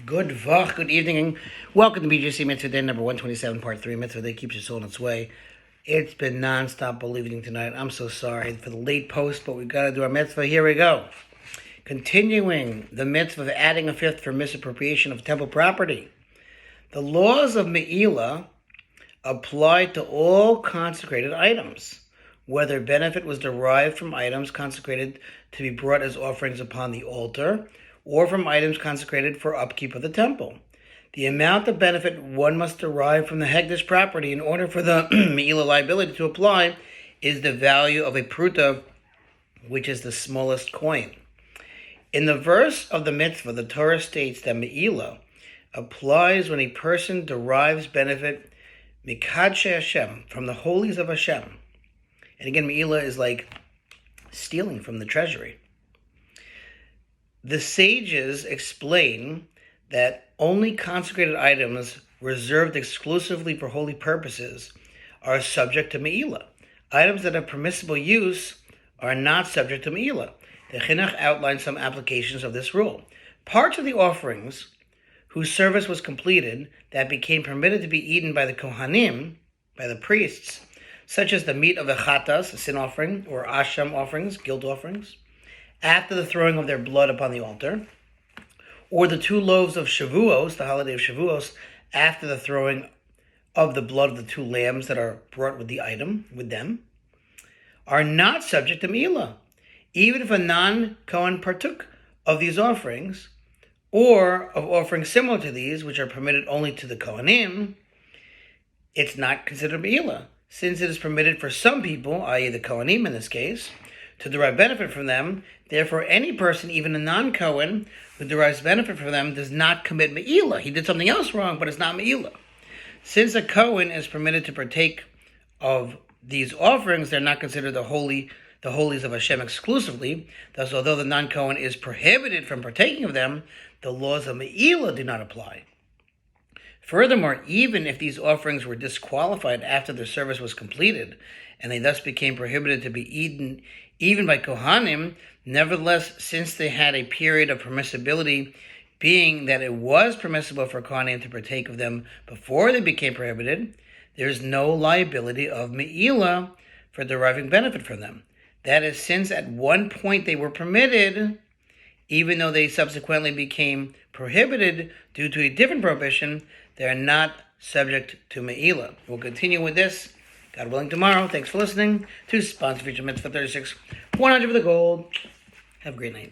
Good evening. Welcome to BJC Mitzvah Day number 127, part 3. Mitzvah Day keeps your soul on its way. It's been non-stop believing tonight. I'm so sorry for the late post, but we've got to do our mitzvah. Here we go. Continuing the mitzvah of adding a fifth for misappropriation of temple property. The laws of Me'ilah apply to all consecrated items, whether benefit was derived from items consecrated to be brought as offerings upon the altar, or from items consecrated for upkeep of the temple. The amount of benefit one must derive from the Hekdesh property in order for the Me'ilah liability to apply is the value of a pruta, which is the smallest coin. In the verse of the mitzvah, the Torah states that Me'ilah applies when a person derives benefit Mikadshe Hashem, from the holies of Hashem. And again, Me'ilah is like stealing from the treasury. The sages explain that only consecrated items reserved exclusively for holy purposes are subject to Me'ilah. Items that have permissible use are not subject to Me'ilah. The Hachinuch outlines some applications of this rule. Parts of the offerings whose service was completed that became permitted to be eaten by the Kohanim, by the priests, such as the meat of the chatas, a sin offering, or asham offerings, guilt offerings, after the throwing of their blood upon the altar, or the 2 loaves of Shavuos, the holiday of Shavuos, after the throwing of the blood of the 2 lambs that are brought with the item, with them, are not subject to Me'ilah. Even if a non-Kohen partook of these offerings, or of offerings similar to these, which are permitted only to the Kohanim, it's not considered Me'ilah, since it is permitted for some people, i.e. the Kohanim in this case, to derive benefit from them. Therefore, any person, even a non-Kohen, who derives benefit from them does not commit Me'ilah. He did something else wrong, but it's not Me'ilah. Since a Kohen is permitted to partake of these offerings, they're not considered the holies of Hashem exclusively. Thus, although the non-Kohen is prohibited from partaking of them, the laws of Me'ilah do not apply. Furthermore, even if these offerings were disqualified after their service was completed, and they thus became prohibited to be eaten even by Kohanim, nevertheless, since they had a period of permissibility, being that it was permissible for Kohanim to partake of them before they became prohibited, there is no liability of Me'ilah for deriving benefit from them. That is, since at one point they were permitted, even though they subsequently became prohibited due to a different prohibition, they are not subject to Me'ilah. We'll continue with this, God willing, tomorrow. Thanks for listening to Sponsor Feature Mitzvah 36, 100 for the gold. Have a great night.